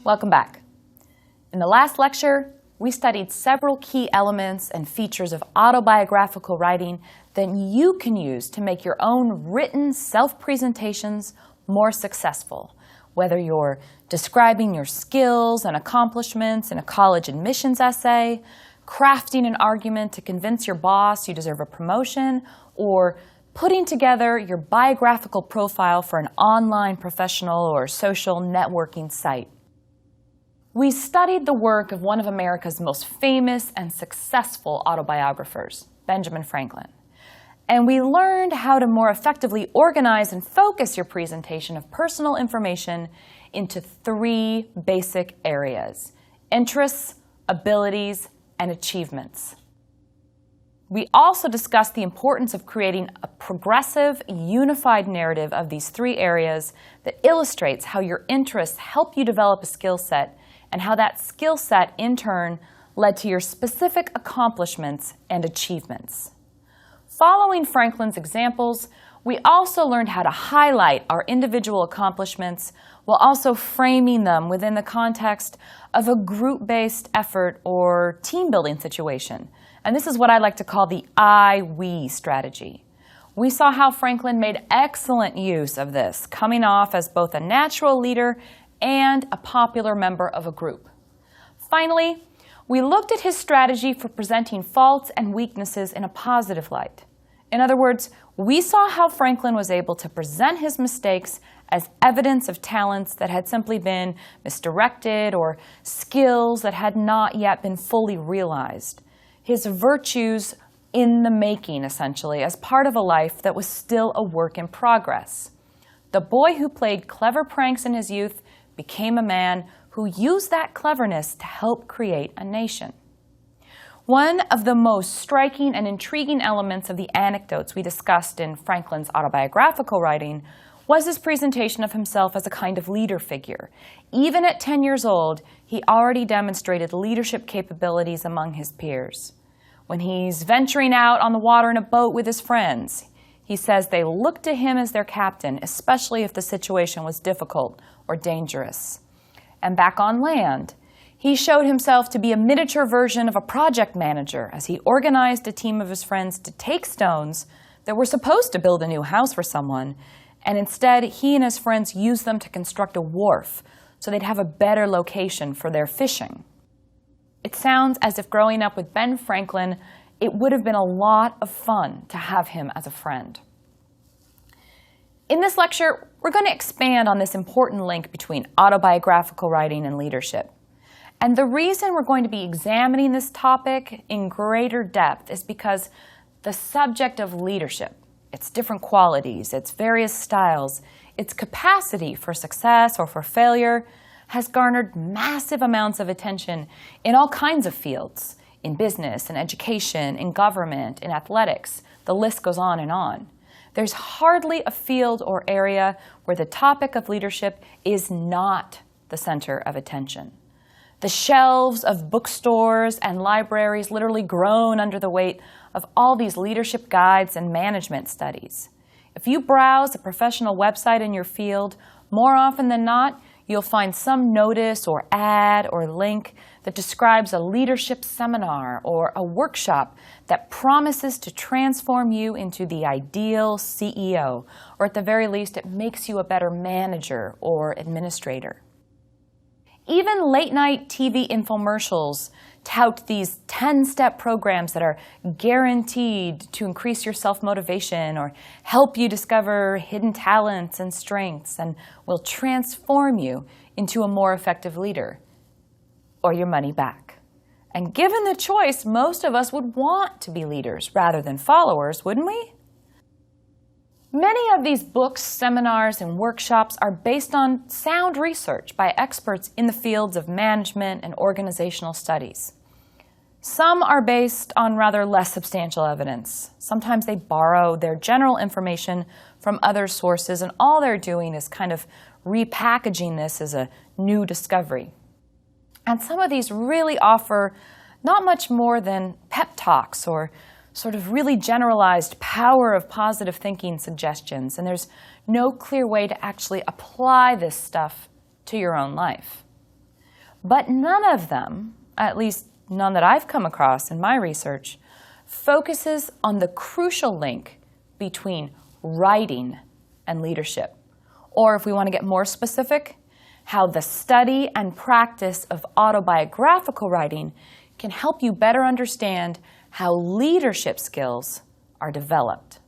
Welcome back. In the last lecture, we studied several key elements and features of autobiographical writing that you can use to make your own written self-presentations more successful, whether you're describing your skills and accomplishments in a college admissions essay, crafting an argument to convince your boss you deserve a promotion, or putting together your biographical profile for an online professional or social networking site. We studied the work of one of America's most famous and successful autobiographers, Benjamin Franklin. And we learned how to more effectively organize and focus your presentation of personal information into three basic areas: interests, abilities, and achievements. We also discussed the importance of creating a progressive, unified narrative of these three areas that illustrates how your interests help you develop a skill set and how that skill set, in turn, led to your specific accomplishments and achievements. Following Franklin's examples, we also learned how to highlight our individual accomplishments while also framing them within the context of a group-based effort or team-building situation. And this is what I like to call the I-we strategy. We saw how Franklin made excellent use of this, coming off as both a natural leader and a popular member of a group. Finally, we looked at his strategy for presenting faults and weaknesses in a positive light. In other words, we saw how Franklin was able to present his mistakes as evidence of talents that had simply been misdirected or skills that had not yet been fully realized. His virtues in the making, essentially, as part of a life that was still a work in progress. The boy who played clever pranks in his youth became a man who used that cleverness to help create a nation. One of the most striking and intriguing elements of the anecdotes we discussed in Franklin's autobiographical writing was his presentation of himself as a kind of leader figure. Even at 10 years old, he already demonstrated leadership capabilities among his peers. When he's venturing out on the water in a boat with his friends, he says they looked to him as their captain, especially if the situation was difficult or dangerous. And back on land, he showed himself to be a miniature version of a project manager as he organized a team of his friends to take stones that were supposed to build a new house for someone, and instead he and his friends used them to construct a wharf so they'd have a better location for their fishing. It sounds as if growing up with Ben Franklin, it would have been a lot of fun to have him as a friend. In this lecture, we're going to expand on this important link between autobiographical writing and leadership. And the reason we're going to be examining this topic in greater depth is because the subject of leadership, its different qualities, its various styles, its capacity for success or for failure, has garnered massive amounts of attention in all kinds of fields, in business, in education, in government, in athletics. The list goes on and on. There's hardly a field or area where the topic of leadership is not the center of attention. The shelves of bookstores and libraries literally groan under the weight of all these leadership guides and management studies. If you browse a professional website in your field, more often than not, you'll find some notice or ad or link that describes a leadership seminar or a workshop that promises to transform you into the ideal CEO, or at the very least, it makes you a better manager or administrator. Even late-night TV infomercials tout these 10-step programs that are guaranteed to increase your self-motivation or help you discover hidden talents and strengths and will transform you into a more effective leader, or your money back. And given the choice, most of us would want to be leaders rather than followers, wouldn't we? Many of these books, seminars, and workshops are based on sound research by experts in the fields of management and organizational studies. Some are based on rather less substantial evidence. Sometimes they borrow their general information from other sources, and all they're doing is kind of repackaging this as a new discovery. And some of these really offer not much more than pep talks or sort of really generalized power of positive thinking suggestions, and there's no clear way to actually apply this stuff to your own life. But none of them, at least none that I've come across in my research, focuses on the crucial link between writing and leadership. Or if we want to get more specific, how the study and practice of autobiographical writing can help you better understand how leadership skills are developed.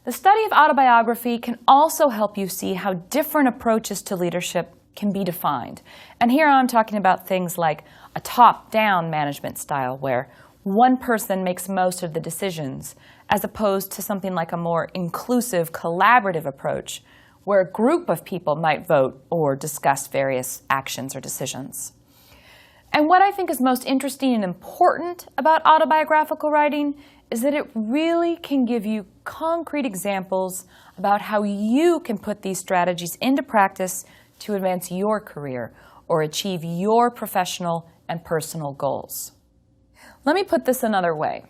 The study of autobiography can also help you see how different approaches to leadership can be defined. And here I'm talking about things like a top-down management style where one person makes most of the decisions, as opposed to something like a more inclusive, collaborative approach where a group of people might vote or discuss various actions or decisions. And what I think is most interesting and important about autobiographical writing is that it really can give you concrete examples about how you can put these strategies into practice to advance your career or achieve your professional and personal goals. Let me put this another way.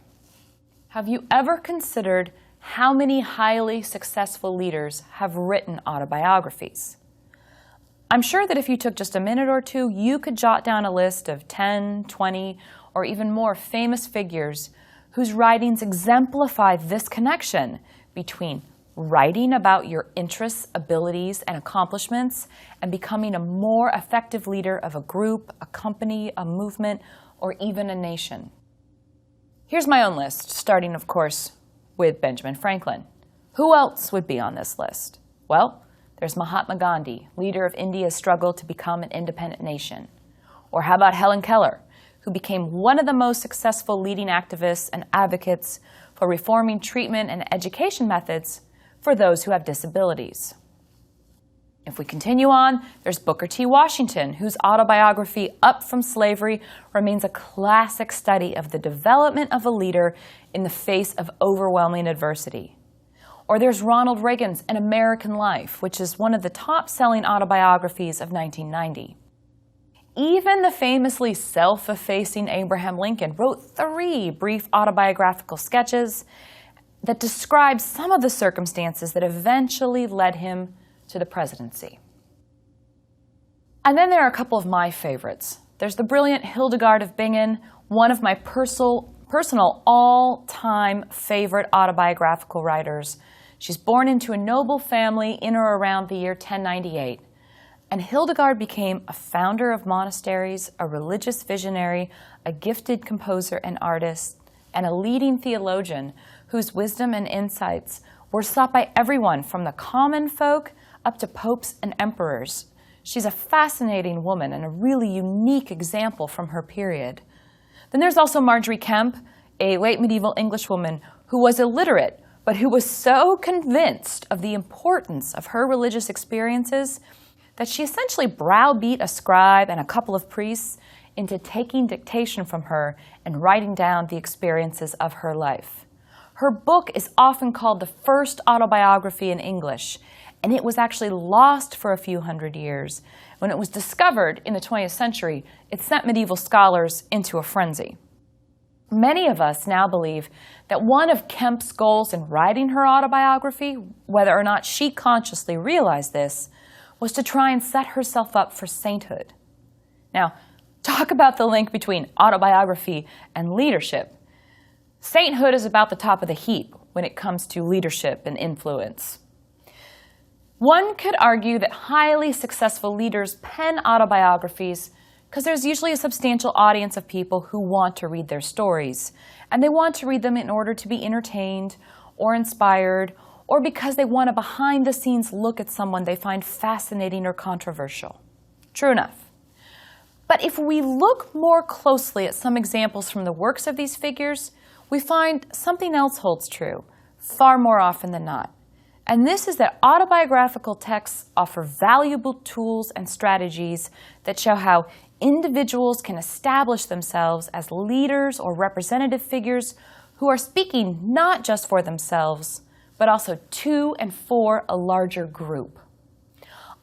Have you ever considered how many highly successful leaders have written autobiographies? I'm sure that if you took just a minute or two, you could jot down a list of 10, 20, or even more famous figures whose writings exemplify this connection between writing about your interests, abilities, and accomplishments and becoming a more effective leader of a group, a company, a movement, or even a nation. Here's my own list, starting, of course, with Benjamin Franklin. Who else would be on this list? Well, there's Mahatma Gandhi, leader of India's struggle to become an independent nation. Or how about Helen Keller, who became one of the most successful leading activists and advocates for reforming treatment and education methods for those who have disabilities. If we continue on, there's Booker T. Washington, whose autobiography, Up from Slavery, remains a classic study of the development of a leader in the face of overwhelming adversity. Or there's Ronald Reagan's An American Life, which is one of the top-selling autobiographies of 1990. Even the famously self-effacing Abraham Lincoln wrote 3 brief autobiographical sketches that describe some of the circumstances that eventually led him to the presidency. And then there are a couple of my favorites. There's the brilliant Hildegard of Bingen, one of my personal all-time favorite autobiographical writers. She's born into a noble family in or around the year 1098. And Hildegard became a founder of monasteries, a religious visionary, a gifted composer and artist, and a leading theologian whose wisdom and insights were sought by everyone from the common folk up to popes and emperors. She's a fascinating woman and a really unique example from her period. Then there's also Marjorie Kempe, a late medieval Englishwoman who was illiterate, but who was so convinced of the importance of her religious experiences that she essentially browbeat a scribe and a couple of priests into taking dictation from her and writing down the experiences of her life. Her book is often called the first autobiography in English, and it was actually lost for a few hundred years. When it was discovered in the 20th century, it sent medieval scholars into a frenzy. Many of us now believe that one of Kempe's goals in writing her autobiography, whether or not she consciously realized this, was to try and set herself up for sainthood. Now, talk about the link between autobiography and leadership. Sainthood is about the top of the heap when it comes to leadership and influence. One could argue that highly successful leaders pen autobiographies because there's usually a substantial audience of people who want to read their stories, and they want to read them in order to be entertained or inspired, or because they want a behind-the-scenes look at someone they find fascinating or controversial. True enough. But if we look more closely at some examples from the works of these figures, we find something else holds true, far more often than not. And this is that autobiographical texts offer valuable tools and strategies that show how individuals can establish themselves as leaders or representative figures who are speaking not just for themselves, but also to and for a larger group.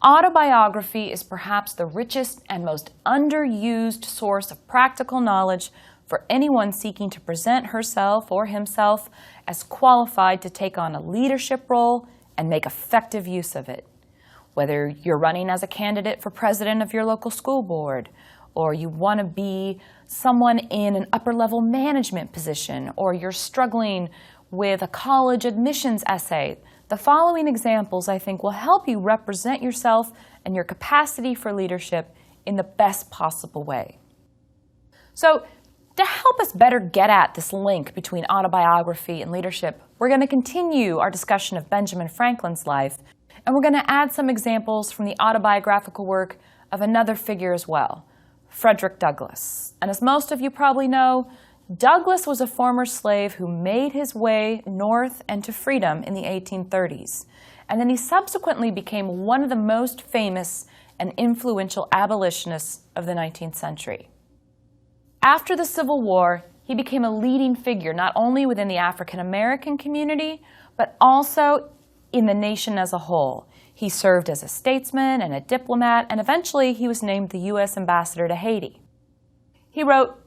Autobiography is perhaps the richest and most underused source of practical knowledge for anyone seeking to present herself or himself as qualified to take on a leadership role and make effective use of it. whether you're running as a candidate for president of your local school board, or you want to be someone in an upper-level management position, or you're struggling with a college admissions essay. The following examples, I think, will help you represent yourself and your capacity for leadership in the best possible way. So, to help us better get at this link between autobiography and leadership, we're going to continue our discussion of Benjamin Franklin's life, and we're going to add some examples from the autobiographical work of another figure as well, Frederick Douglass. And as most of you probably know, Douglass was a former slave who made his way north and to freedom in the 1830s. And then he subsequently became one of the most famous and influential abolitionists of the 19th century. After the Civil War, he became a leading figure not only within the African American community, but also in the nation as a whole. He served as a statesman and a diplomat, and eventually he was named the U.S. ambassador to Haiti. He wrote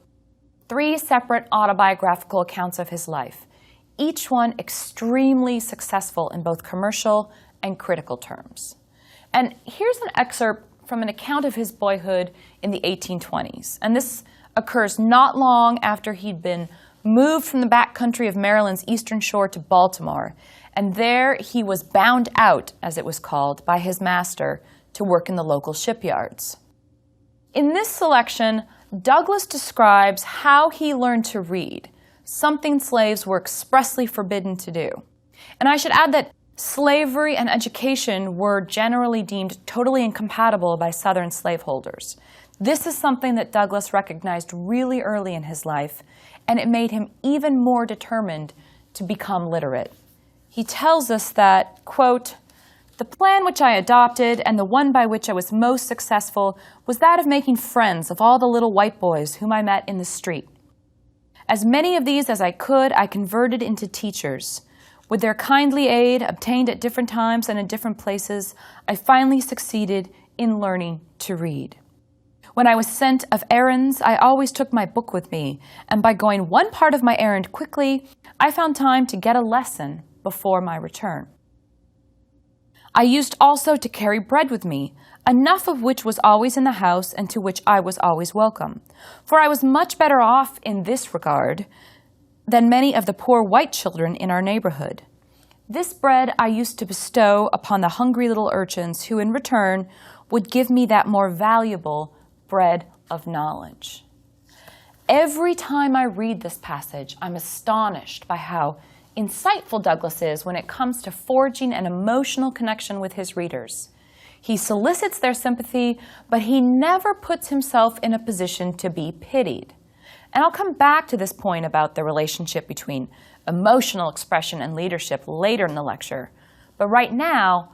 3 separate autobiographical accounts of his life, each one extremely successful in both commercial and critical terms. And here's an excerpt from an account of his boyhood in the 1820s. And this occurs not long after he'd been moved from the backcountry of Maryland's eastern shore to Baltimore. And there he was bound out, as it was called, by his master to work in the local shipyards. In this selection, Douglass describes how he learned to read, something slaves were expressly forbidden to do. And I should add that slavery and education were generally deemed totally incompatible by Southern slaveholders. This is something that Douglass recognized really early in his life, and it made him even more determined to become literate. He tells us that, quote, "The plan which I adopted and the one by which I was most successful was that of making friends of all the little white boys whom I met in the street. As many of these as I could, I converted into teachers. With their kindly aid, obtained at different times and in different places, I finally succeeded in learning to read. When I was sent of errands, I always took my book with me, and by going one part of my errand quickly, I found time to get a lesson before my return. I used also to carry bread with me, enough of which was always in the house and to which I was always welcome, for I was much better off in this regard than many of the poor white children in our neighborhood. This bread I used to bestow upon the hungry little urchins who in return would give me that more valuable bread of knowledge." Every time I read this passage, I'm astonished by how insightful Douglass is when it comes to forging an emotional connection with his readers. He solicits their sympathy, but he never puts himself in a position to be pitied. And I'll come back to this point about the relationship between emotional expression and leadership later in the lecture. But right now,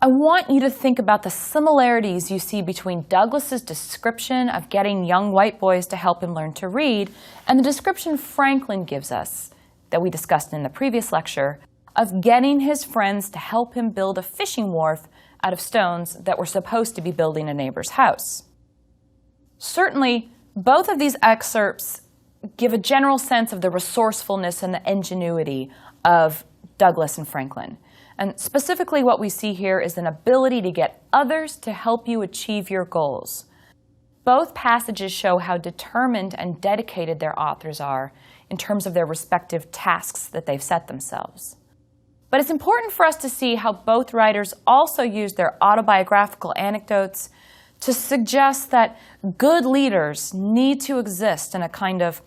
I want you to think about the similarities you see between Douglass's description of getting young white boys to help him learn to read and the description Franklin gives us, that we discussed in the previous lecture, of getting his friends to help him build a fishing wharf out of stones that were supposed to be building a neighbor's house. Certainly, both of these excerpts give a general sense of the resourcefulness and the ingenuity of Douglass and Franklin. And specifically what we see here is an ability to get others to help you achieve your goals. Both passages show how determined and dedicated their authors are in terms of their respective tasks that they've set themselves. But it's important for us to see how both writers also use their autobiographical anecdotes to suggest that good leaders need to exist in a kind of,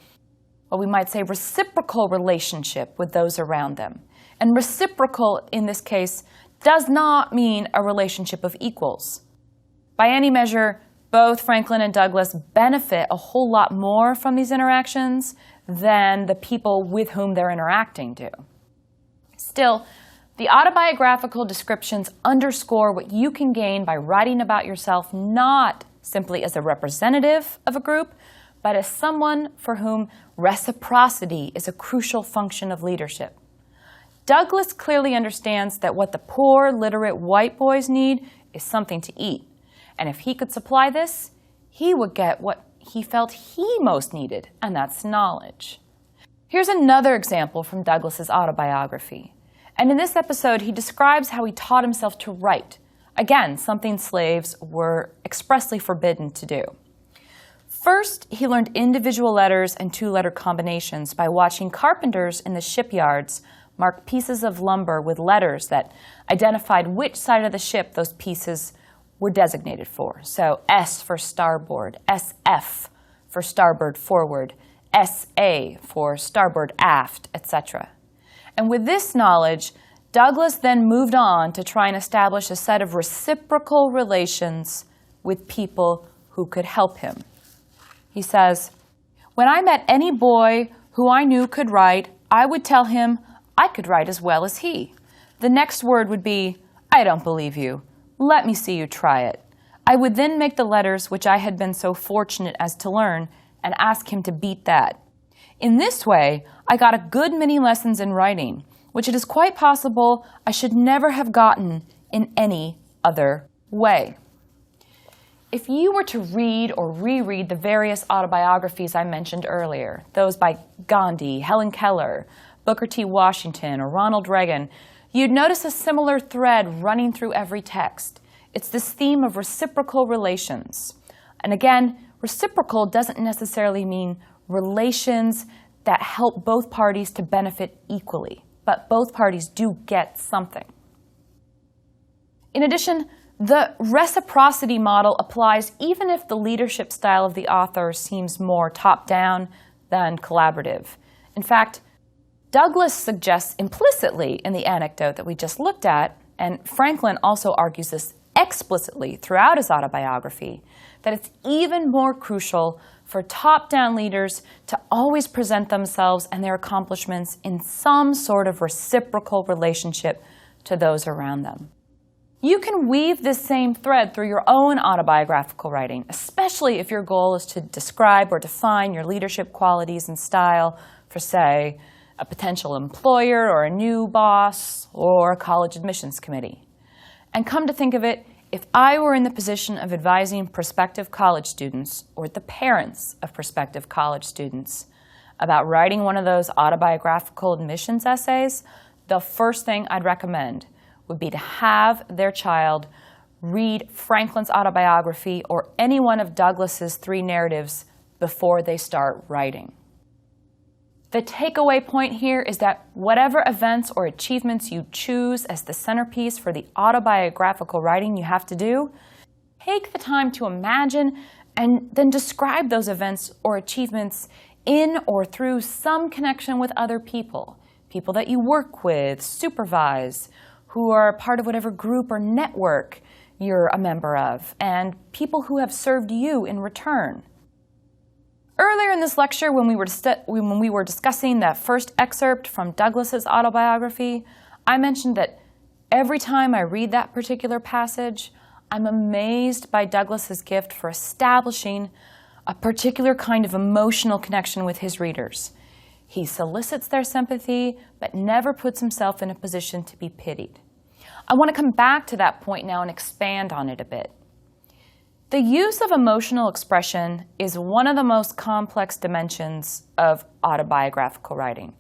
what we might say, reciprocal relationship with those around them. And reciprocal, in this case, does not mean a relationship of equals. By any measure, both Franklin and Douglass benefit a whole lot more from these interactions than the people with whom they're interacting do. Still, the autobiographical descriptions underscore what you can gain by writing about yourself not simply as a representative of a group, but as someone for whom reciprocity is a crucial function of leadership. Douglass clearly understands that what the poor, literate white boys need is something to eat. And if he could supply this, he would get what he felt he most needed, and that's knowledge. Here's another example from Douglass's autobiography. And in this episode, he describes how he taught himself to write, Again, something slaves were expressly forbidden to do. First, he learned individual letters and two-letter combinations by watching carpenters in the shipyards mark pieces of lumber with letters that identified which side of the ship those pieces were designated for. So S for starboard, SF for starboard forward, SA for starboard aft, etc. And with this knowledge, Douglas then moved on to try and establish a set of reciprocal relations with people who could help him. He says, "When I met any boy who I knew could write, I would tell him I could write as well as he. The next word would be, 'I don't believe you. Let me see you try it.' I would then make the letters which I had been so fortunate as to learn and ask him to beat that. In this way, I got a good many lessons in writing, which it is quite possible I should never have gotten in any other way." If you were to read or reread the various autobiographies I mentioned earlier, those by Gandhi, Helen Keller, Booker T. Washington, or Ronald Reagan, you'd notice a similar thread running through every text. It's this theme of reciprocal relations. And again, reciprocal doesn't necessarily mean relations that help both parties to benefit equally, but both parties do get something. In addition, the reciprocity model applies even if the leadership style of the author seems more top-down than collaborative. In fact, Douglas suggests implicitly in the anecdote that we just looked at, and Franklin also argues this explicitly throughout his autobiography, that it's even more crucial for top-down leaders to always present themselves and their accomplishments in some sort of reciprocal relationship to those around them. You can weave this same thread through your own autobiographical writing, especially if your goal is to describe or define your leadership qualities and style for, say, a potential employer or a new boss or a college admissions committee. And come to think of it, if I were in the position of advising prospective college students or the parents of prospective college students about writing one of those autobiographical admissions essays, the first thing I'd recommend would be to have their child read Franklin's autobiography or any one of Douglas's 3 narratives before they start writing. The takeaway point here is that whatever events or achievements you choose as the centerpiece for the autobiographical writing you have to do, take the time to imagine and then describe those events or achievements in or through some connection with other people, people that you work with, supervise, who are part of whatever group or network you're a member of, and people who have served you in return. Earlier in this lecture, when we were discussing that first excerpt from Douglas's autobiography, I mentioned that every time I read that particular passage, I'm amazed by Douglas's gift for establishing a particular kind of emotional connection with his readers. He solicits their sympathy, but never puts himself in a position to be pitied. I want to come back to that point now and expand on it a bit. The use of emotional expression is one of the most complex dimensions of autobiographical writing.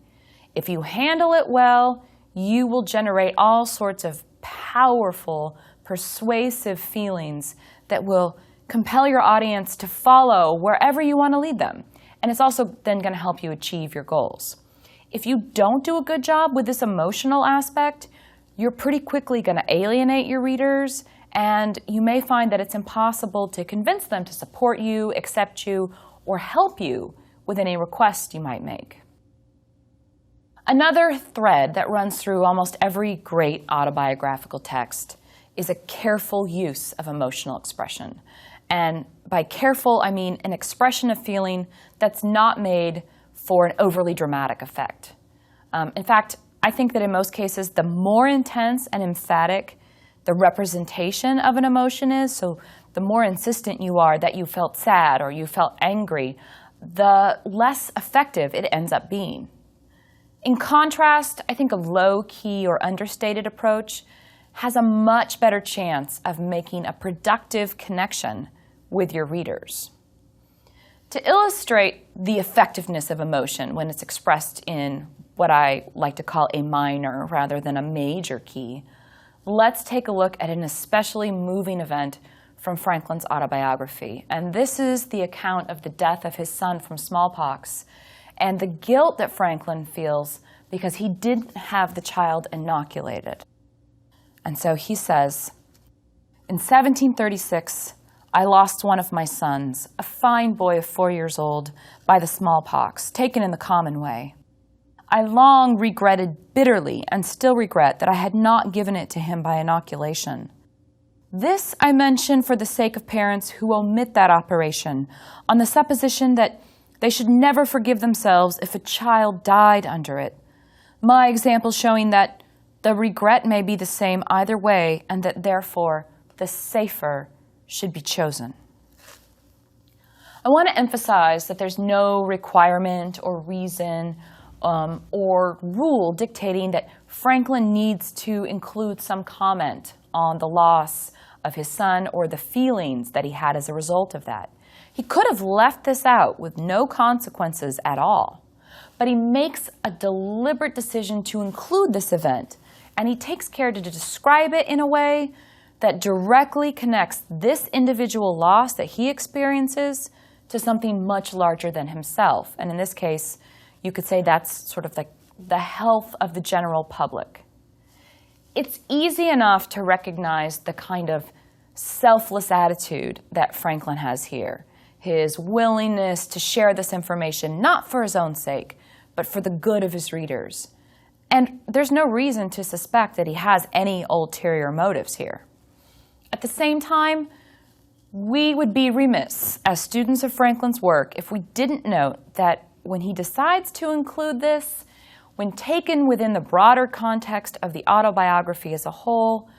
If you handle it well, you will generate all sorts of powerful, persuasive feelings that will compel your audience to follow wherever you want to lead them. And it's also then going to help you achieve your goals. If you don't do a good job with this emotional aspect, you're pretty quickly going to alienate your readers, and you may find that it's impossible to convince them to support you, accept you, or help you with any request you might make. Another thread that runs through almost every great autobiographical text is a careful use of emotional expression. And by careful, I mean an expression of feeling that's not made for an overly dramatic effect. In fact, I think that in most cases, the more intense and emphatic the representation of an emotion is, so the more insistent you are that you felt sad or you felt angry, the less effective it ends up being. In contrast, I think a low-key or understated approach has a much better chance of making a productive connection with your readers. To illustrate the effectiveness of emotion when it's expressed in what I like to call a minor rather than a major key, let's take a look at an especially moving event from Franklin's autobiography. And this is the account of the death of his son from smallpox and the guilt that Franklin feels because he didn't have the child inoculated. And so he says, "In 1736, I lost one of my sons, a fine boy of 4 years old, by the smallpox, taken in the common way. I long regretted bitterly, and still regret, that I had not given it to him by inoculation. This I mention for the sake of parents who omit that operation, on the supposition that they should never forgive themselves if a child died under it. My example showing that the regret may be the same either way, and that therefore the safer should be chosen." I want to emphasize that there's no requirement or reason or rule dictating that Franklin needs to include some comment on the loss of his son or the feelings that he had as a result of that. He could have left this out with no consequences at all, but he makes a deliberate decision to include this event, and he takes care to describe it in a way that directly connects this individual loss that he experiences to something much larger than himself. And in this case, you could say that's sort of like the health of the general public. It's easy enough to recognize the kind of selfless attitude that Franklin has here, his willingness to share this information not for his own sake, but for the good of his readers. And there's no reason to suspect that he has any ulterior motives here. At the same time, we would be remiss as students of Franklin's work if we didn't note that when he decides to include this, when taken within the broader context of the autobiography as a whole,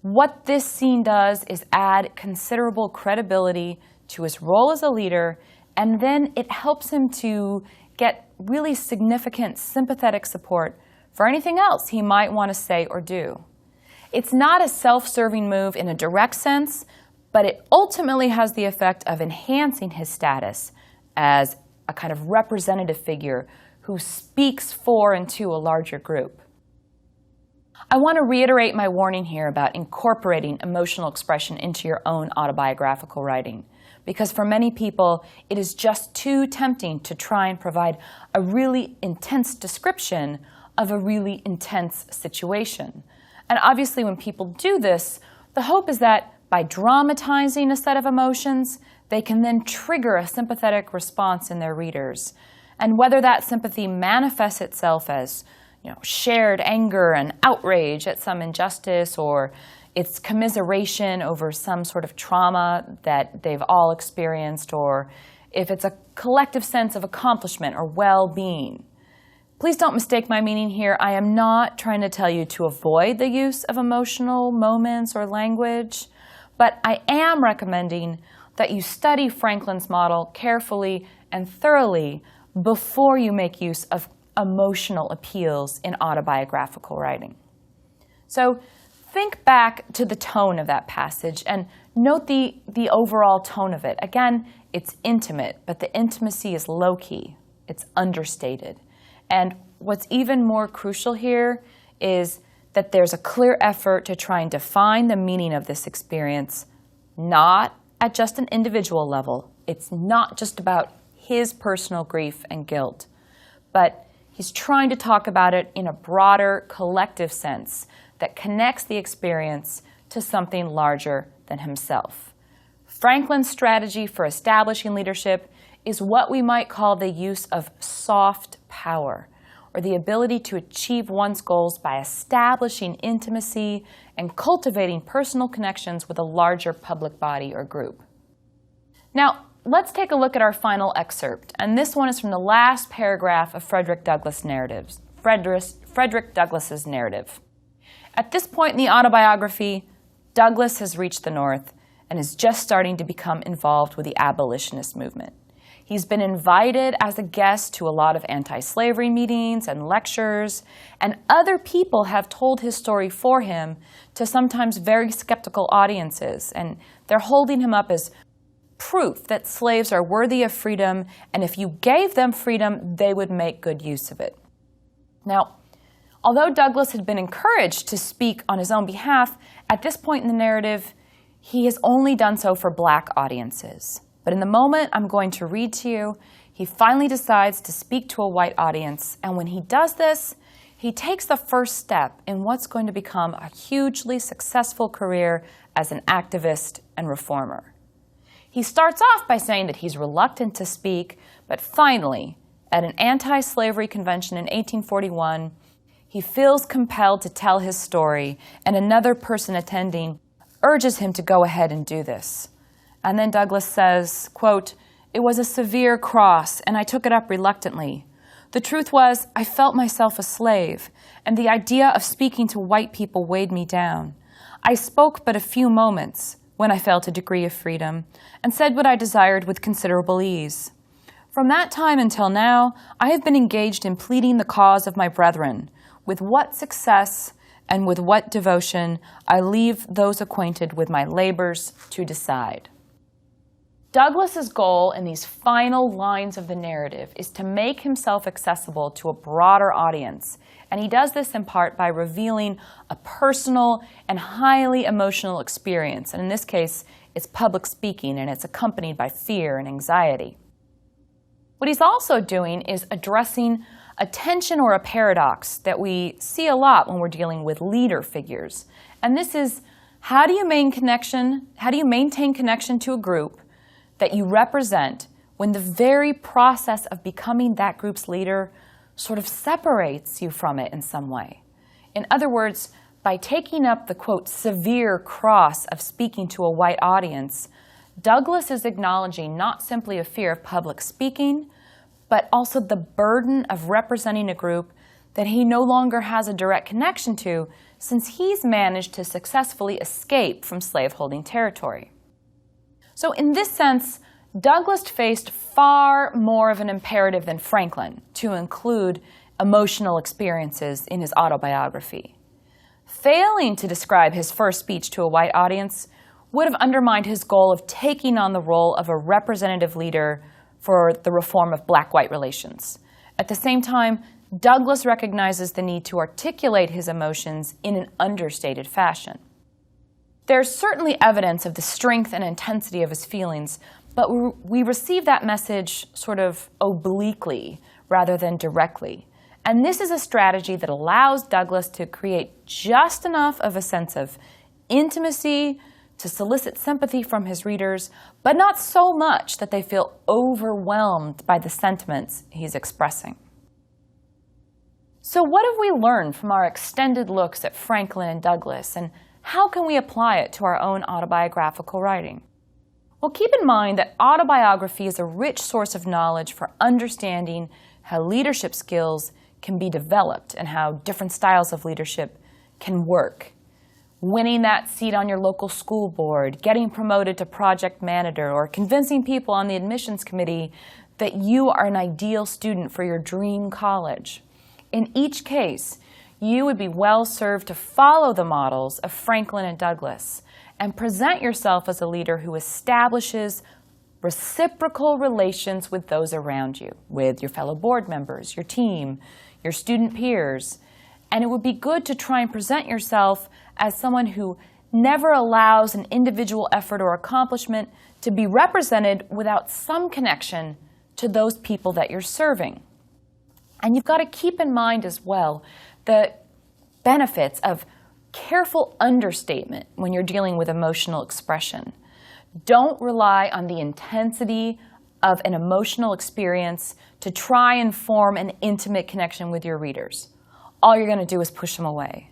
what this scene does is add considerable credibility to his role as a leader, and then it helps him to get really significant sympathetic support for anything else he might want to say or do. It's not a self-serving move in a direct sense, but it ultimately has the effect of enhancing his status as a kind of representative figure who speaks for and to a larger group. I want to reiterate my warning here about incorporating emotional expression into your own autobiographical writing, because for many people, it is just too tempting to try and provide a really intense description of a really intense situation. And obviously, when people do this, the hope is that by dramatizing a set of emotions, they can then trigger a sympathetic response in their readers. And whether that sympathy manifests itself as shared anger and outrage at some injustice, or it's commiseration over some sort of trauma that they've all experienced, or if it's a collective sense of accomplishment or well-being. Please don't mistake my meaning here. I am not trying to tell you to avoid the use of emotional moments or language, but I am recommending that you study Franklin's model carefully and thoroughly before you make use of emotional appeals in autobiographical writing. So think back to the tone of that passage and note the overall tone of it. Again, it's intimate, but the intimacy is low-key. It's understated. And what's even more crucial here is that there's a clear effort to try and define the meaning of this experience, not at just an individual level. It's not just about his personal grief and guilt, but he's trying to talk about it in a broader collective sense that connects the experience to something larger than himself. Franklin's strategy for establishing leadership is what we might call the use of soft power, or the ability to achieve one's goals by establishing intimacy and cultivating personal connections with a larger public body or group. Now, let's take a look at our final excerpt, and this one is from the last paragraph of Frederick Douglass's narrative. At this point in the autobiography, Douglass has reached the North and is just starting to become involved with the abolitionist movement. He's been invited as a guest to a lot of anti-slavery meetings and lectures, and other people have told his story for him to sometimes very skeptical audiences, and they're holding him up as proof that slaves are worthy of freedom, and if you gave them freedom, they would make good use of it. Now, Although Douglas had been encouraged to speak on his own behalf, at this point in the narrative, he has only done so for Black audiences. But in the moment I'm going to read to you, he finally decides to speak to a white audience, and when he does this, he takes the first step in what's going to become a hugely successful career as an activist and reformer. He starts off by saying that he's reluctant to speak, but finally, at an anti-slavery convention in 1841, he feels compelled to tell his story, and another person attending urges him to go ahead and do this. And then Douglas says, quote, "It was a severe cross, and I took it up reluctantly. The truth was, I felt myself a slave, and the idea of speaking to white people weighed me down. I spoke but a few moments, when I felt a degree of freedom, and said what I desired with considerable ease. From that time until now, I have been engaged in pleading the cause of my brethren. With what success and with what devotion, I leave those acquainted with my labors to decide." Douglas's goal in these final lines of the narrative is to make himself accessible to a broader audience, and he does this in part by revealing a personal and highly emotional experience, and in this case, it's public speaking, and it's accompanied by fear and anxiety. What he's also doing is addressing a tension or a paradox that we see a lot when we're dealing with leader figures, and this is, how do you maintain connection to a group that you represent when the very process of becoming that group's leader sort of separates you from it in some way? In other words, by taking up the, quote, severe cross of speaking to a white audience, Douglas is acknowledging not simply a fear of public speaking, but also the burden of representing a group that he no longer has a direct connection to, since he's managed to successfully escape from slaveholding territory. So in this sense, Douglas faced far more of an imperative than Franklin to include emotional experiences in his autobiography. Failing to describe his first speech to a white audience would have undermined his goal of taking on the role of a representative leader for the reform of Black-white relations. At the same time, Douglas recognizes the need to articulate his emotions in an understated fashion. There's certainly evidence of the strength and intensity of his feelings, but we receive that message sort of obliquely rather than directly. And this is a strategy that allows Douglas to create just enough of a sense of intimacy to solicit sympathy from his readers, but not so much that they feel overwhelmed by the sentiments he's expressing. So what have we learned from our extended looks at Franklin and Douglas, and how can we apply it to our own autobiographical writing? Well, keep in mind that autobiography is a rich source of knowledge for understanding how leadership skills can be developed and how different styles of leadership can work. Winning that seat on your local school board, getting promoted to project manager, or convincing people on the admissions committee that you are an ideal student for your dream college. In each case, you would be well served to follow the models of Franklin and Douglas and present yourself as a leader who establishes reciprocal relations with those around you, with your fellow board members, your team, your student peers. And it would be good to try and present yourself as someone who never allows an individual effort or accomplishment to be represented without some connection to those people that you're serving. And you've got to keep in mind as well the benefits of careful understatement when you're dealing with emotional expression. Don't rely on the intensity of an emotional experience to try and form an intimate connection with your readers. All you're going to do is push them away.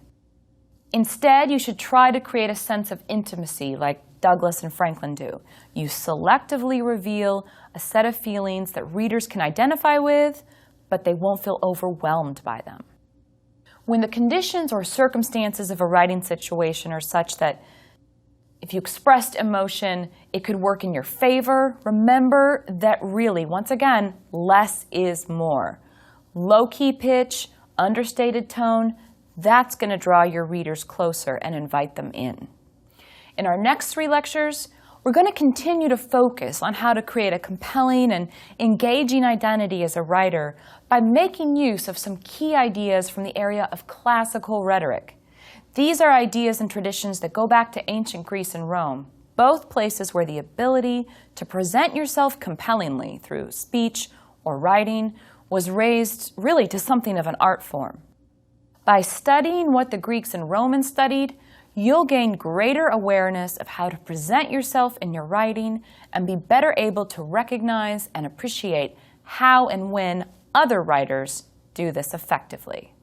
Instead, you should try to create a sense of intimacy like Douglas and Franklin do. You selectively reveal a set of feelings that readers can identify with, but they won't feel overwhelmed by them. When the conditions or circumstances of a writing situation are such that if you expressed emotion, it could work in your favor, remember that really, once again, less is more. Low-key pitch, understated tone, that's going to draw your readers closer and invite them in. In our next 3 lectures, We're going to continue to focus on how to create a compelling and engaging identity as a writer by making use of some key ideas from the area of classical rhetoric. These are ideas and traditions that go back to ancient Greece and Rome, both places where the ability to present yourself compellingly through speech or writing was raised really to something of an art form. By studying what the Greeks and Romans studied, you'll gain greater awareness of how to present yourself in your writing and be better able to recognize and appreciate how and when other writers do this effectively.